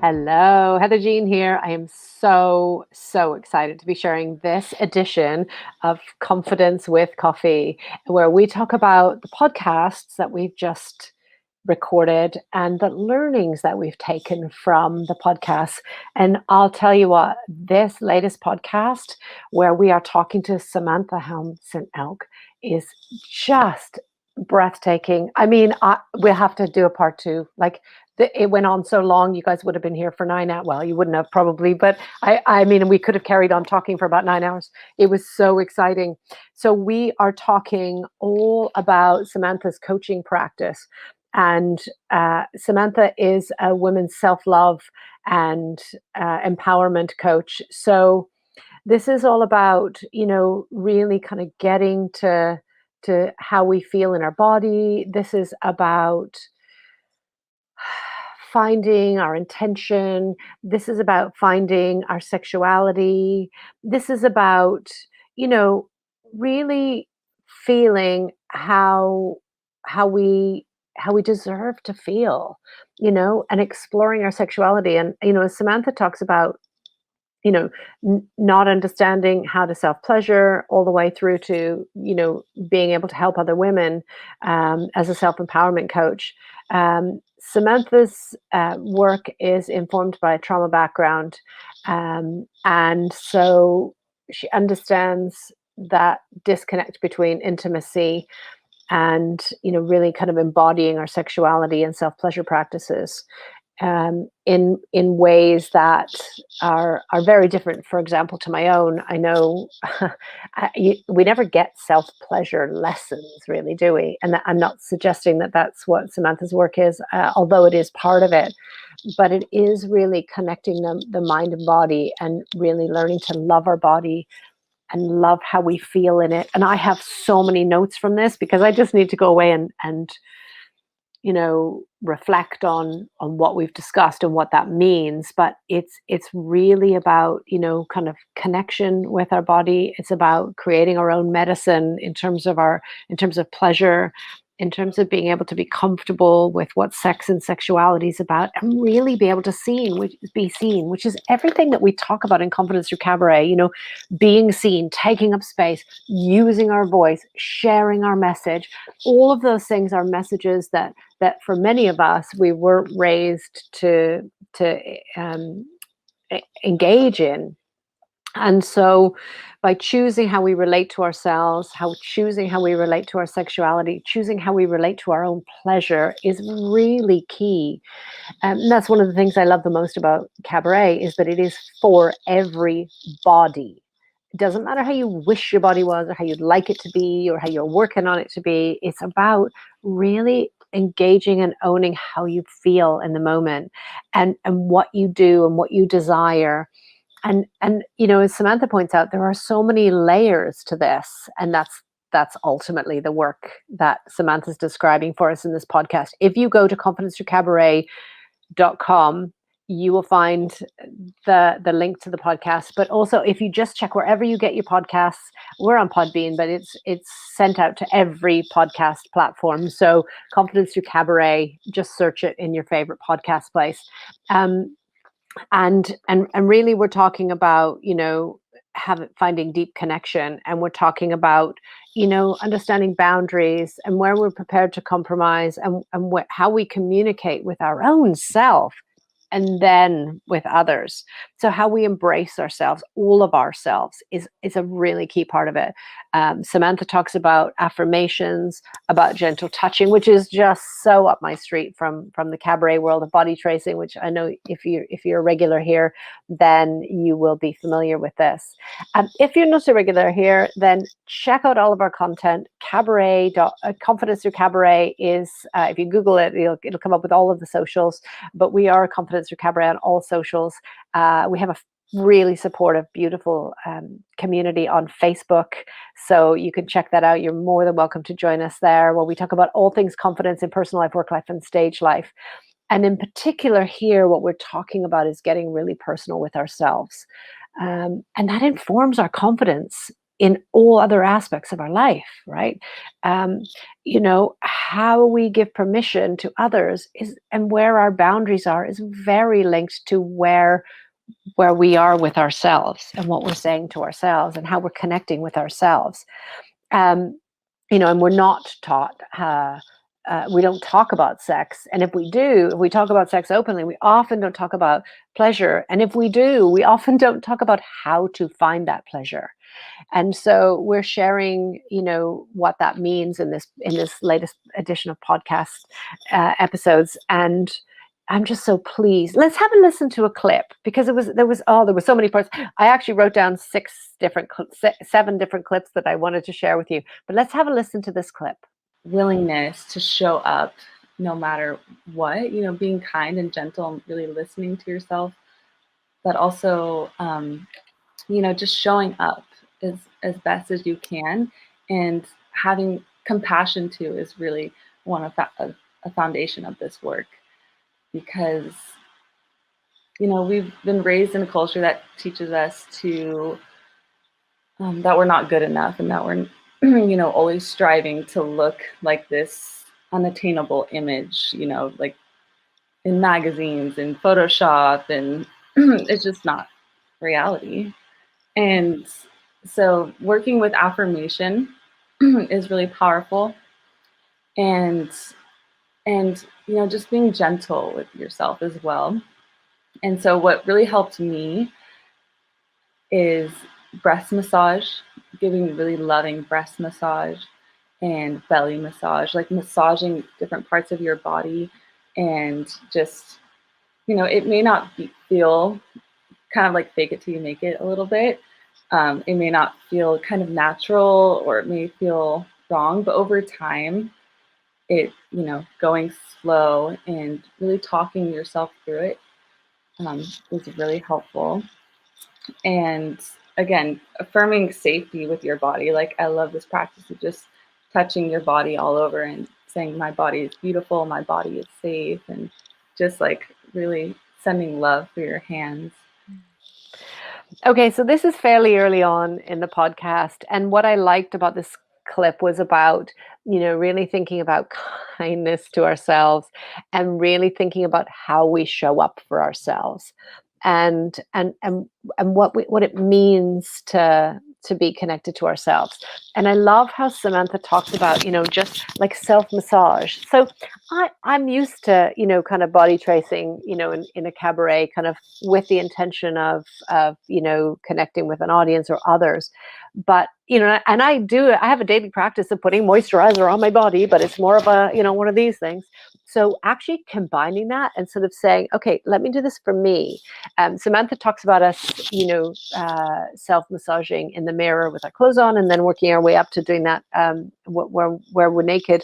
Hello, Heather Jean here. I am so excited to be sharing this edition of Confidence with Coffee, where we talk about the podcasts that we've just recorded and the learnings that we've taken from the podcasts. And I'll tell you what, this latest podcast, where we are talking to Samantha StElk, is just breathtaking. I mean, we'll have to do a part two. Like, it went on so long, you guys would have been here for 9 hours. Well, you wouldn't have probably, but I mean, we could have carried on talking for about 9 hours. It was so exciting. So we are talking all about Samantha's coaching practice. And Samantha is a women's self-love and empowerment coach. So this is all about, really kind of getting to how we feel in our body. This is about finding our intention. This is about finding our sexuality. This is about, you know, really feeling how we how we deserve to feel, and exploring our sexuality. And as Samantha talks about, not understanding how to self pleasure, all the way through to being able to help other women as a self empowerment coach. Samantha's work is informed by a trauma background, and so she understands that disconnect between intimacy and really kind of embodying our sexuality and self pleasure practices in ways that are very different. For example, to my own, I know we never get self pleasure lessons, really, do we? And I'm not suggesting that that's what Samantha's work is, although it is part of it. But it is really connecting the mind and body, and really learning to love our body and love how we feel in it. And I have so many notes from this because I just need to go away and reflect on what we've discussed and what that means. But it's really about, kind of connection with our body. It's about creating our own medicine in terms of pleasure, in terms of being able to be comfortable with what sex and sexuality is about, and really be able to be seen, which is everything that we talk about in Confidence Through Cabaret. Being seen, taking up space, using our voice, sharing our message. All of those things are messages that for many of us, we weren't raised to engage in. And so by choosing how we relate to ourselves, choosing how we relate to our sexuality, choosing how we relate to our own pleasure is really key. And that's one of the things I love the most about Cabaret, is that it is for every body. It doesn't matter how you wish your body was, or how you'd like it to be, or how you're working on it to be. It's about really engaging and owning how you feel in the moment, and what you do and what you desire. And as Samantha points out, there are so many layers to this, and that's ultimately the work that Samantha's describing for us in this podcast. If you go to confidencethroughcabaret.com, you will find the link to the podcast. But also, if you just check wherever you get your podcasts, we're on Podbean, but it's sent out to every podcast platform. So Confidence Through Cabaret, just search it in your favorite podcast place. And really, we're talking about finding deep connection, and we're talking about understanding boundaries, and where we're prepared to compromise, and how we communicate with our own self and then with others. So how we embrace ourselves, all of ourselves, is a really key part of it. Samantha talks about affirmations, about gentle touching, which is just so up my street from the cabaret world of body tracing, which I know if you're a regular here, then you will be familiar with this. If you're not a regular here, then check out all of our content. Confidence Through Cabaret is, if you Google it, it'll come up with all of the socials. But we are Confidence Through Cabaret on all socials. We have a really supportive, beautiful community on Facebook. So you can check that out. You're more than welcome to join us there, where we talk about all things confidence in personal life, work life, and stage life. And in particular here, what we're talking about is getting really personal with ourselves. And that informs our confidence in all other aspects of our life, right? how we give permission to others and where our boundaries are is very linked to where we are with ourselves and what we're saying to ourselves and how we're connecting with ourselves. And we're not taught, we don't talk about sex. And if we talk about sex openly, we often don't talk about pleasure. And if we do, we often don't talk about how to find that pleasure. And so we're sharing, what that means in this latest edition of podcast episodes. And I'm just so pleased. Let's have a listen to a clip, because there was so many parts. I actually wrote down 7 different clips that I wanted to share with you. But let's have a listen to this clip. Willingness to show up no matter what, being kind and gentle and really listening to yourself, but also, just showing up as best as you can, and having compassion too is really a foundation of this work, because we've been raised in a culture that teaches us to that we're not good enough, and that we're always striving to look like this unattainable image, like in magazines and Photoshop, and it's just not reality. And so working with affirmation is really powerful, and just being gentle with yourself as well. And so what really helped me is breast massage, giving really loving breast massage and belly massage, like massaging different parts of your body. And just, it may not feel kind of like fake it till you make it a little bit. It may not feel kind of natural, or it may feel wrong, but over time, it, going slow and really talking yourself through it is really helpful. And again, affirming safety with your body. Like, I love this practice of just touching your body all over and saying, my body is beautiful, my body is safe, and just like really sending love through your hands. Okay, so this is fairly early on in the podcast. And what I liked about this clip was about, really thinking about kindness to ourselves, and really thinking about how we show up for ourselves, and what it means to be connected to ourselves. And I love how Samantha talks about, just like self-massage. So I'm used to, kind of body tracing, in a cabaret, kind of with the intention of connecting with an audience or others. But, and I have a daily practice of putting moisturizer on my body, but it's more of a, one of these things. So actually combining that and sort of saying, okay, let me do this for me. Samantha talks about us, self-massaging in the mirror with our clothes on, and then working our way up to doing that where we're naked.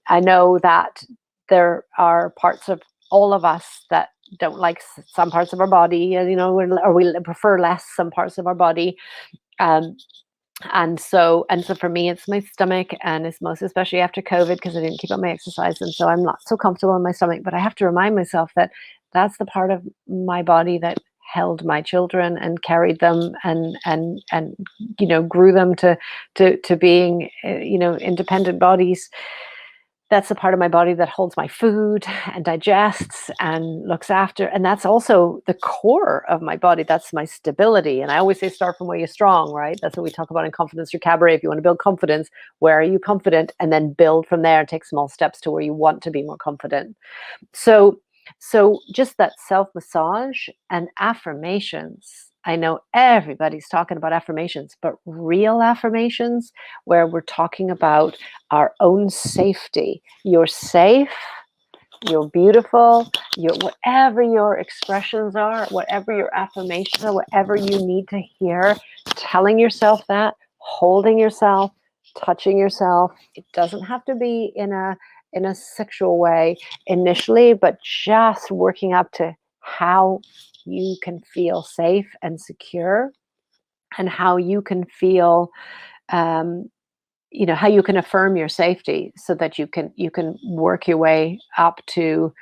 I know that there are parts of all of us that don't like some parts of our body, or we prefer less some parts of our body. And so for me, it's my stomach, and it's most especially after COVID, because I didn't keep up my exercise. And so I'm not so comfortable in my stomach, but I have to remind myself that that's the part of my body that held my children and carried them and grew them to being, independent bodies. That's the part of my body that holds my food and digests and looks after. And that's also the core of my body. That's my stability. And I always say, start from where you're strong, right? That's what we talk about in Confidence Through Cabaret. If you want to build confidence, where are you confident? And then build from there and take small steps to where you want to be more confident. So just that self-massage and affirmations. I know everybody's talking about affirmations, but real affirmations where we're talking about our own safety. You're safe, you're beautiful, whatever your expressions are, whatever your affirmations are, whatever you need to hear, telling yourself that, holding yourself, touching yourself. It doesn't have to be in a sexual way initially, but just working up to how you can feel safe and secure, and how you can feel, how you can affirm your safety, so that you can work your way up to,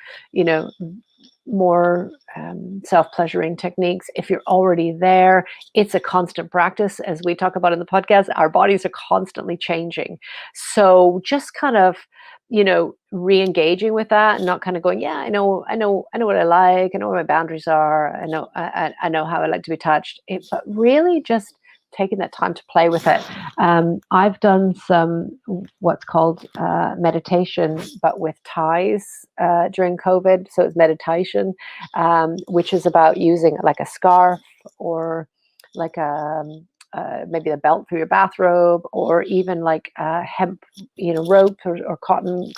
more self-pleasuring techniques. If you're already there, it's a constant practice. As we talk about in the podcast, our bodies are constantly changing. So just kind of re-engaging with that and not kind of going, yeah, I know what I like. I know what my boundaries are. I know how I like to be touched. But really just taking that time to play with it. I've done some what's called meditation, but with ties during COVID. So it's meditation, which is about using like a scarf or like maybe a belt for your bathrobe, or even like hemp, rope or cotton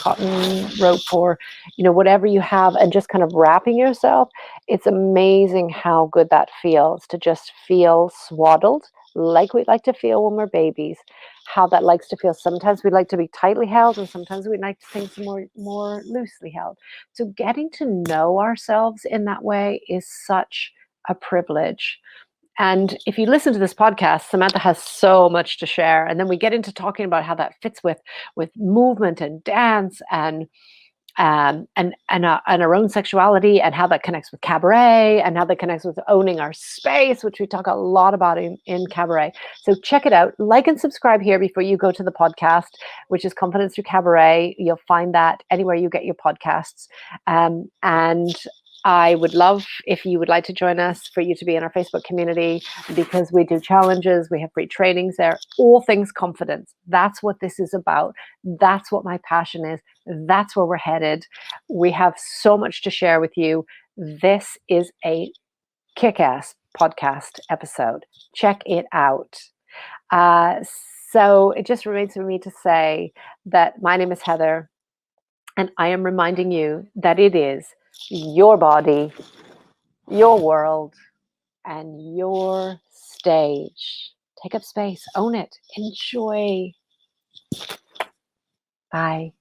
rope, or whatever you have, and just kind of wrapping yourself. It's amazing how good that feels to just feel swaddled, like we like to feel when we're babies. How that likes to feel. Sometimes we like to be tightly held, and sometimes we like things more loosely held. So getting to know ourselves in that way is such a privilege. And if you listen to this podcast, Samantha has so much to share. And then we get into talking about how that fits with movement and dance and our own sexuality, and how that connects with cabaret, and how that connects with owning our space, which we talk a lot about in cabaret. So check it out. Like and subscribe here before you go to the podcast, which is Confidence Through Cabaret. You'll find that anywhere you get your podcasts. And I would love if you would like to join us, for you to be in our Facebook community, because we do challenges, we have free trainings there, all things confidence. That's what this is about. That's what my passion is. That's where we're headed. We have so much to share with you. This is a kick-ass podcast episode. Check it out. So it just remains for me to say that my name is Heather, and I am reminding you that it is your body, your world, and your stage. Take up space, own it, enjoy. Bye.